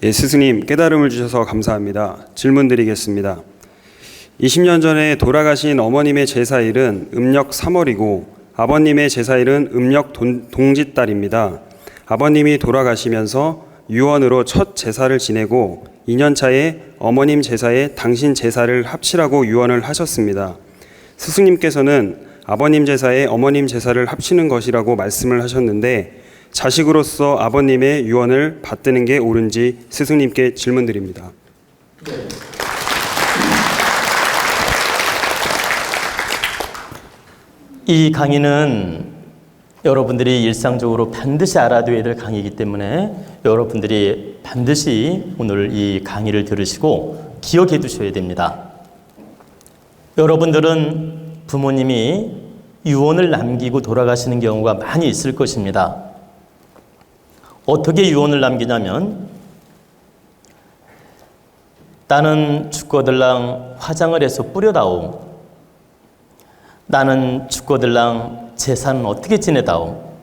예, 스승님 깨달음을 주셔서 감사합니다. 질문 드리겠습니다. 20년 전에 돌아가신 어머님의 제사일은 음력 3월이고 아버님의 제사일은 음력 동짓달입니다. 아버님이 돌아가시면서 유언으로 첫 제사를 지내고 2년 차에 어머님 제사에 당신 제사를 합치라고 유언을 하셨습니다. 스승님께서는 아버님 제사에 어머님 제사를 합치는 것이라고 말씀을 하셨는데 자식으로서 아버님의 유언을 받드는 게 옳은지 스승님께 질문드립니다. 이 강의는 여러분들이 일상적으로 반드시 알아둬야 될 강의이기 때문에 여러분들이 반드시 오늘 이 강의를 들으시고 기억해 두셔야 됩니다. 여러분들은 부모님이 유언을 남기고 돌아가시는 경우가 많이 있을 것입니다. 어떻게 유언을 남기냐면 나는 죽거들랑 화장을 해서 뿌려다오. 나는 죽거들랑 제사는 어떻게 지내다오.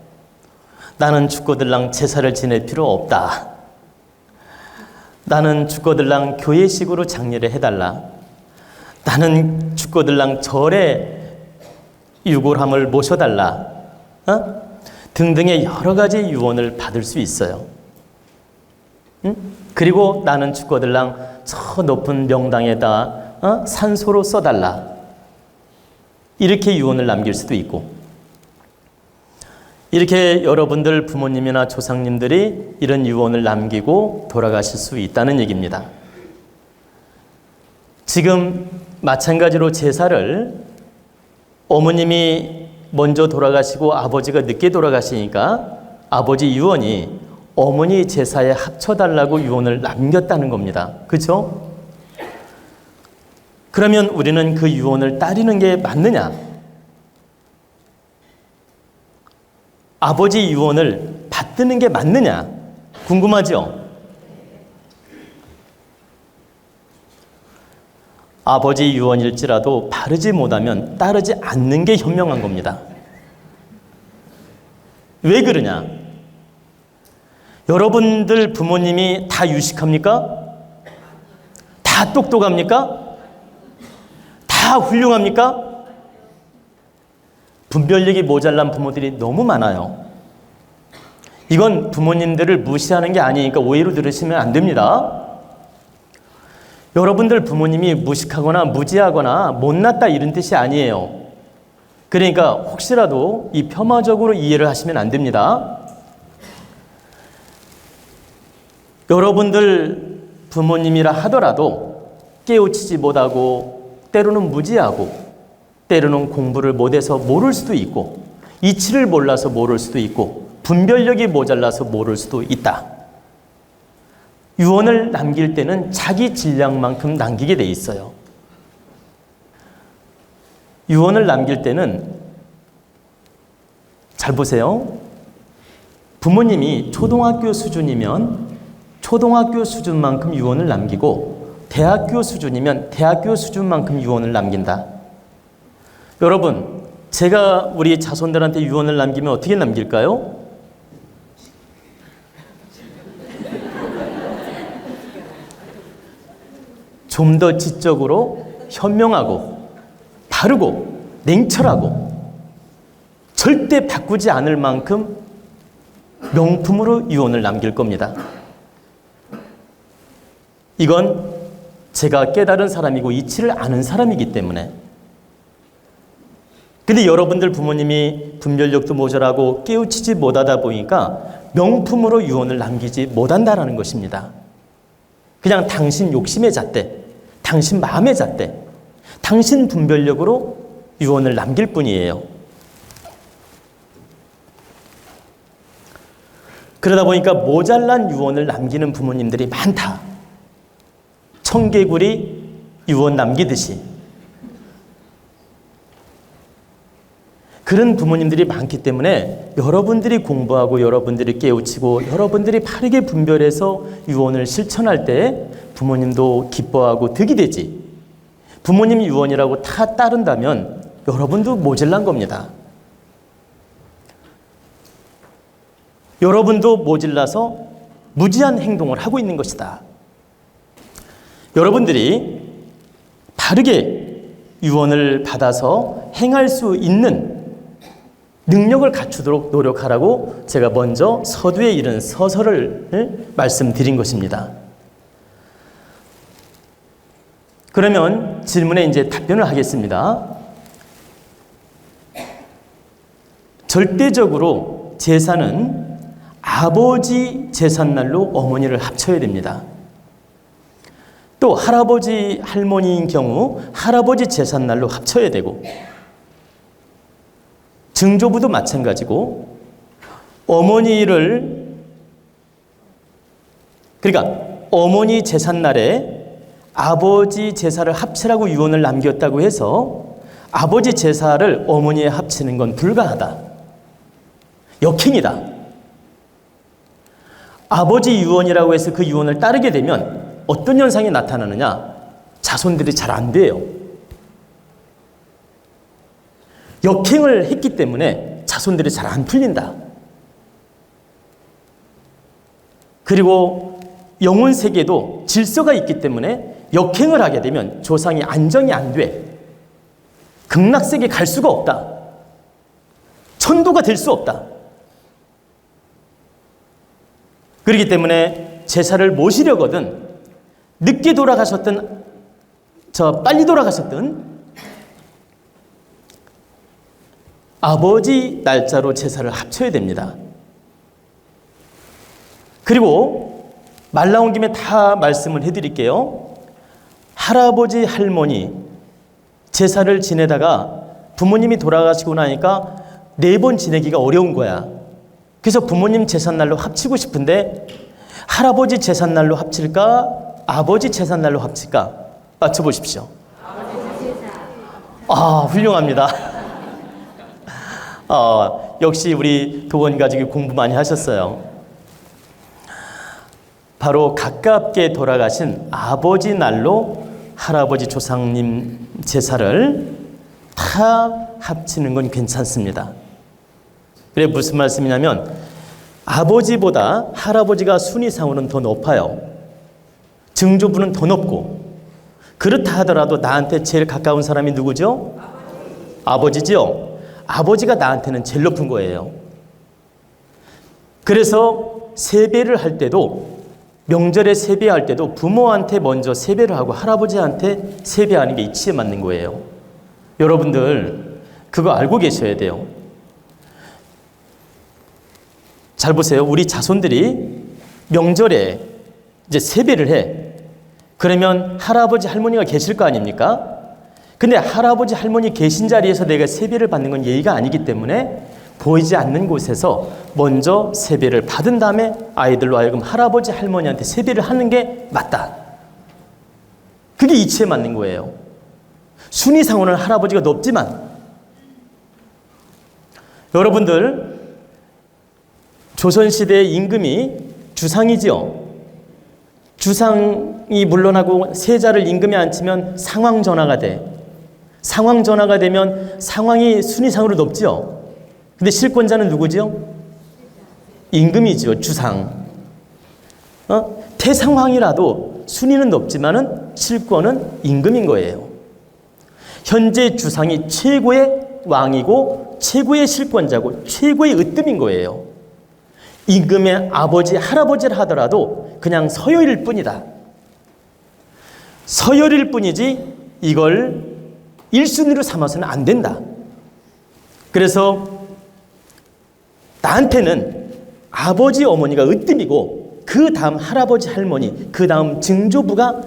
나는 죽거들랑 제사를 지낼 필요 없다. 나는 죽거들랑 교회식으로 장례를 해달라. 나는 죽거들랑 절에 유골함을 모셔달라. 등등의 여러 가지 유언을 받을 수 있어요. 그리고 나는 죽거들랑 저 높은 명당에다 산소로 써달라. 이렇게 유언을 남길 수도 있고, 이렇게 여러분들 부모님이나 조상님들이 이런 유언을 남기고 돌아가실 수 있다는 얘기입니다. 지금 마찬가지로 제사를 어머님이 먼저 돌아가시고 아버지가 늦게 돌아가시니까 아버지 유언이 어머니 제사에 합쳐달라고 유언을 남겼다는 겁니다. 그렇죠? 그러면 우리는 그 유언을 따르는 게 맞느냐? 아버지 유언을 받드는 게 맞느냐? 궁금하죠? 아버지 유언일지라도 바르지 못하면 따르지 않는 게 현명한 겁니다. 왜 그러냐? 여러분들 부모님이 다 유식합니까? 다 똑똑합니까? 다 훌륭합니까? 분별력이 모자란 부모들이 너무 많아요. 이건 부모님들을 무시하는 게 아니니까 오해로 들으시면 안 됩니다. 여러분들 부모님이 무식하거나 무지하거나 못났다 이런 뜻이 아니에요. 그러니까 혹시라도 이 폄하적으로 이해를 하시면 안 됩니다. 여러분들 부모님이라 하더라도 깨우치지 못하고 때로는 무지하고 때로는 공부를 못해서 모를 수도 있고 이치를 몰라서 모를 수도 있고 분별력이 모자라서 모를 수도 있다. 유언을 남길 때는 자기 질량만큼 남기게 돼 있어요. 유언을 남길 때는 잘 보세요. 부모님이 초등학교 수준이면 초등학교 수준만큼 유언을 남기고 대학교 수준이면 대학교 수준만큼 유언을 남긴다. 여러분, 제가 우리 자손들한테 유언을 남기면 어떻게 남길까요? 좀 더 지적으로 현명하고 바르고 냉철하고 절대 바꾸지 않을 만큼 명품으로 유언을 남길 겁니다. 이건 제가 깨달은 사람이고 이치를 아는 사람이기 때문에. 근데 여러분들 부모님이 분별력도 모자라고 깨우치지 못하다 보니까 명품으로 유언을 남기지 못한다라는 것입니다. 그냥 당신 욕심의 잣대, 당신 마음의 잣대, 당신 분별력으로 유언을 남길 뿐이에요. 그러다 보니까 모자란 유언을 남기는 부모님들이 많다. 청개구리 유언 남기듯이. 그런 부모님들이 많기 때문에 여러분들이 공부하고 여러분들이 깨우치고 여러분들이 바르게 분별해서 유언을 실천할 때 부모님도 기뻐하고 득이 되지. 부모님 유언이라고 다 따른다면 여러분도 모질란 겁니다. 여러분도 모질라서 무지한 행동을 하고 있는 것이다. 여러분들이 바르게 유언을 받아서 행할 수 있는 능력을 갖추도록 노력하라고 제가 먼저 서두에 이른 서설을 말씀드린 것입니다. 그러면 질문에 이제 답변을 하겠습니다. 절대적으로 제사는 아버지 제삿날로 어머니를 합쳐야 됩니다. 또 할아버지 할머니인 경우 할아버지 제삿날로 합쳐야 되고, 증조부도 마찬가지고, 그러니까 어머니 제삿날에 아버지 제사를 합치라고 유언을 남겼다고 해서 아버지 제사를 어머니에 합치는 건 불가하다. 역행이다. 아버지 유언이라고 해서 그 유언을 따르게 되면 어떤 현상이 나타나느냐? 자손들이 잘 안 돼요. 역행을 했기 때문에 자손들이 잘 안 풀린다. 그리고 영혼 세계도 질서가 있기 때문에 역행을 하게 되면 조상이 안정이 안 돼. 극락세계 갈 수가 없다. 천도가 될 수 없다. 그렇기 때문에 제사를 모시려거든 늦게 돌아가셨든 빨리 돌아가셨든 아버지 날짜로 제사를 합쳐야 됩니다. 그리고 말 나온 김에 다 말씀을 해드릴게요. 할아버지 할머니 제사를 지내다가 부모님이 돌아가시고 나니까 4번 지내기가 어려운 거야. 그래서 부모님 제삿날로 합치고 싶은데 할아버지 제삿날로 합칠까? 아버지 제삿날로 합칠까? 맞춰보십시오. 훌륭합니다. 역시 우리 도원 가족이 공부 많이 하셨어요. 바로 가깝게 돌아가신 아버지 날로 할아버지 조상님 제사를 다 합치는 건 괜찮습니다. 그래 무슨 말씀이냐면 아버지보다 할아버지가 순위상으로는 더 높아요. 증조부는 더 높고, 그렇다 하더라도 나한테 제일 가까운 사람이 누구죠? 아버지죠. 아버지가 나한테는 제일 높은 거예요. 그래서 세배를 할 때도, 명절에 세배할 때도 부모한테 먼저 세배를 하고 할아버지한테 세배하는 게 이치에 맞는 거예요. 여러분들 그거 알고 계셔야 돼요. 잘 보세요. 우리 자손들이 명절에 이제 세배를 해. 그러면 할아버지 할머니가 계실 거 아닙니까? 근데 할아버지 할머니 계신 자리에서 내가 세배를 받는 건 예의가 아니기 때문에 보이지 않는 곳에서 먼저 세배를 받은 다음에 아이들로 하여금 할아버지 할머니한테 세배를 하는 게 맞다. 그게 이치에 맞는 거예요. 순위상으로는 할아버지가 높지만, 여러분들 조선시대의 임금이 주상이지요. 주상이 물러나고 세자를 임금에 앉히면 상황전하가 돼. 상황전하가 되면 상황이 순위상으로 높지요. 근데 실권자는 누구지요? 임금이지요. 주상. 태상황이라도 순위는 높지만은 실권은 임금인 거예요. 현재 주상이 최고의 왕이고 최고의 실권자고 최고의 으뜸인 거예요. 임금의 아버지, 할아버지를 하더라도 그냥 서열일 뿐이다. 서열일 뿐이지 이걸 1순위로 삼아서는 안 된다. 그래서 나한테는 아버지, 어머니가 으뜸이고 그 다음 할아버지, 할머니, 그 다음 증조부가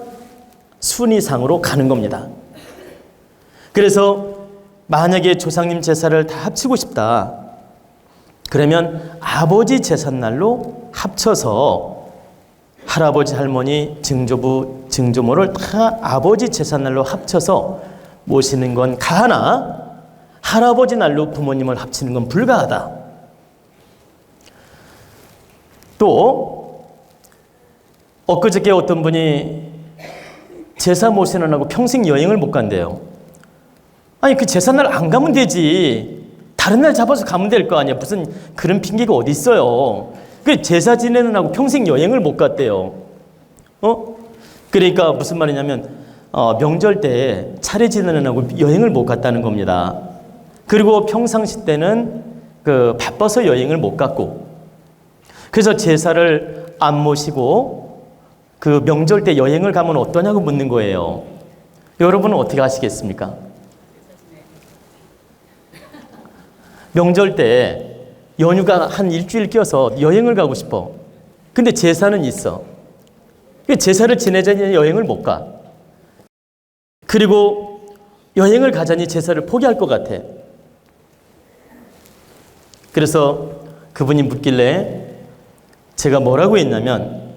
순위상으로 가는 겁니다. 그래서 만약에 조상님 제사를 다 합치고 싶다. 그러면 아버지 제삿날로 합쳐서 할아버지, 할머니, 증조부, 증조모를 다 아버지 제삿날로 합쳐서 모시는 건 가하나 할아버지 날로 부모님을 합치는 건 불가하다. 또 엊그저께 어떤 분이 제사 모시는 하고 평생 여행을 못 간대요. 아니 그 제삿날 안 가면 되지. 다른 날 잡아서 가면 될 거 아니야. 무슨 그런 핑계가 어디 있어요. 그 제사 지내는 하고 평생 여행을 못 갔대요. 그러니까 무슨 말이냐면 명절 때 차례 지내는 하고 여행을 못 갔다는 겁니다. 그리고 평상시 때는 바빠서 여행을 못 갔고, 그래서 제사를 안 모시고 그 명절 때 여행을 가면 어떠냐고 묻는 거예요. 여러분은 어떻게 하시겠습니까? 명절 때 연휴가 한 일주일 껴서 여행을 가고 싶어. 근데 제사는 있어. 제사를 지내자니 여행을 못 가. 그리고 여행을 가자니 제사를 포기할 것 같아. 그래서 그분이 묻길래 제가 뭐라고 했냐면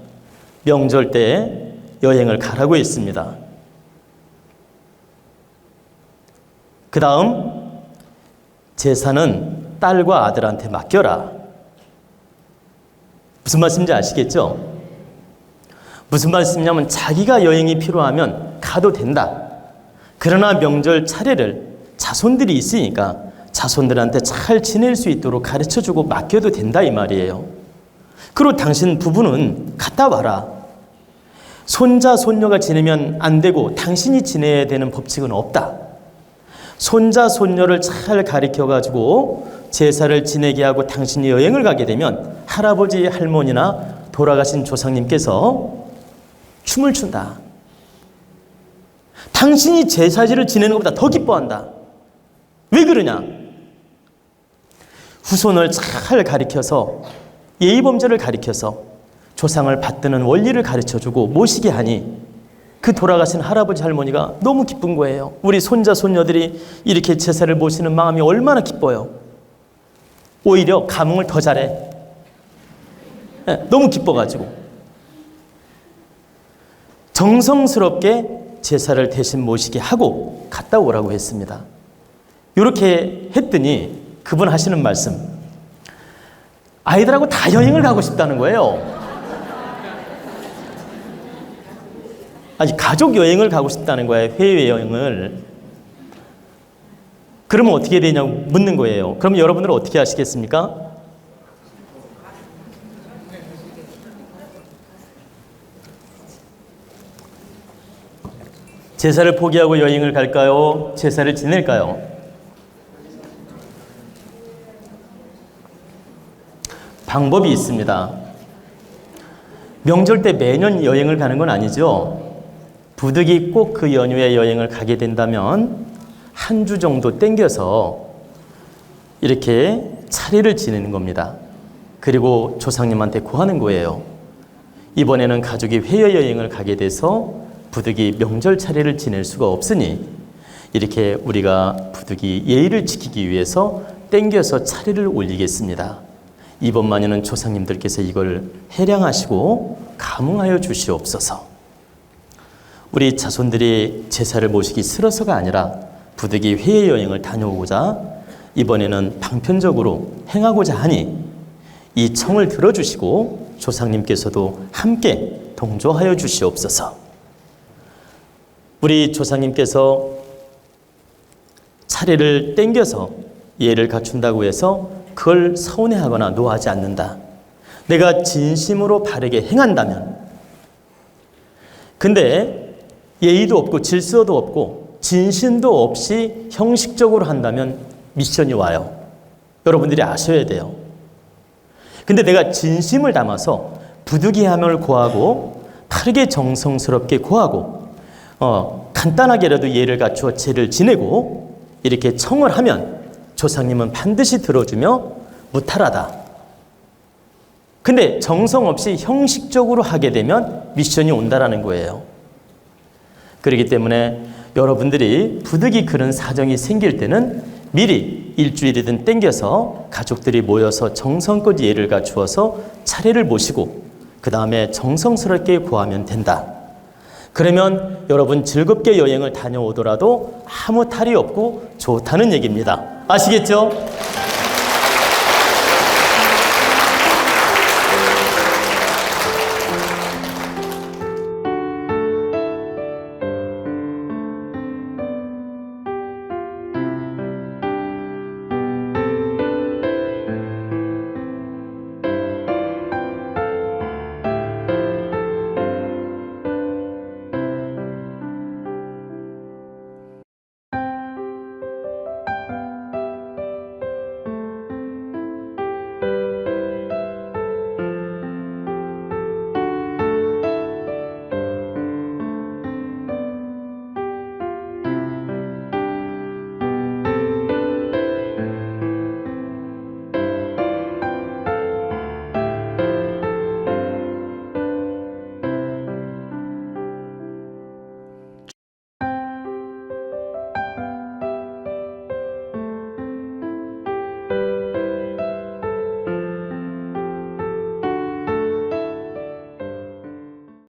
명절 때 여행을 가라고 했습니다. 그 다음 제사는 딸과 아들한테 맡겨라. 무슨 말씀인지 아시겠죠? 무슨 말씀이냐면 자기가 여행이 필요하면 가도 된다. 그러나 명절 차례를 자손들이 있으니까 자손들한테 잘 지낼 수 있도록 가르쳐주고 맡겨도 된다 이 말이에요. 그리고 당신 부부는 갔다 와라. 손자 손녀가 지내면 안 되고 당신이 지내야 되는 법칙은 없다. 손자 손녀를 잘 가르쳐가지고 제사를 지내게 하고 당신이 여행을 가게 되면 할아버지 할머니나 돌아가신 조상님께서 춤을 춘다. 당신이 제사지를 지내는 것보다 더 기뻐한다. 왜 그러냐? 후손을 잘 가르쳐서 예의범절을 가르쳐서 조상을 받드는 원리를 가르쳐주고 모시게 하니 그 돌아가신 할아버지 할머니가 너무 기쁜 거예요. 우리 손자 손녀들이 이렇게 제사를 모시는 마음이 얼마나 기뻐요. 오히려 감흥을 더 잘해. 너무 기뻐가지고 정성스럽게 제사를 대신 모시게 하고 갔다 오라고 했습니다. 이렇게 했더니 그분 하시는 말씀, 아이들하고 다 여행을 가고 싶다는 거예요. 아니, 가족 여행을 가고 싶다는 거예요. 해외여행을. 그러면 어떻게 되냐고 묻는 거예요. 그럼 여러분들은 어떻게 하시겠습니까? 제사를 포기하고 여행을 갈까요? 제사를 지낼까요? 방법이 있습니다. 명절 때 매년 여행을 가는 건 아니죠. 부득이 꼭 그 연휴에 여행을 가게 된다면 한 주 정도 땡겨서 이렇게 차례를 지내는 겁니다. 그리고 조상님한테 구하는 거예요. 이번에는 가족이 해외여행을 가게 돼서 부득이 명절 차례를 지낼 수가 없으니 이렇게 우리가 부득이 예의를 지키기 위해서 땡겨서 차례를 올리겠습니다. 이번만에는 조상님들께서 이걸 해량하시고 감응하여 주시옵소서. 우리 자손들이 제사를 모시기 싫어서가 아니라 부득이 해외여행을 다녀오고자 이번에는 방편적으로 행하고자 하니 이 청을 들어주시고 조상님께서도 함께 동조하여 주시옵소서. 우리 조상님께서 차례를 땡겨서 예를 갖춘다고 해서 그걸 서운해하거나 노하지 않는다. 내가 진심으로 바르게 행한다면, 근데 예의도 없고 질서도 없고 진심도 없이 형식적으로 한다면 미션이 와요. 여러분들이 아셔야 돼요. 근데 내가 진심을 담아서 부득이함을 고하고 바르게 정성스럽게 고하고 간단하게라도 예를 갖추어 제를 지내고 이렇게 청을 하면 조상님은 반드시 들어주며 무탈하다. 근데 정성 없이 형식적으로 하게 되면 미션이 온다라는 거예요. 그렇기 때문에 여러분들이 부득이 그런 사정이 생길 때는 미리 일주일이든 땡겨서 가족들이 모여서 정성껏 예를 갖추어서 차례를 모시고 그 다음에 정성스럽게 구하면 된다. 그러면 여러분 즐겁게 여행을 다녀오더라도 아무 탈이 없고 좋다는 얘기입니다. 아시겠죠?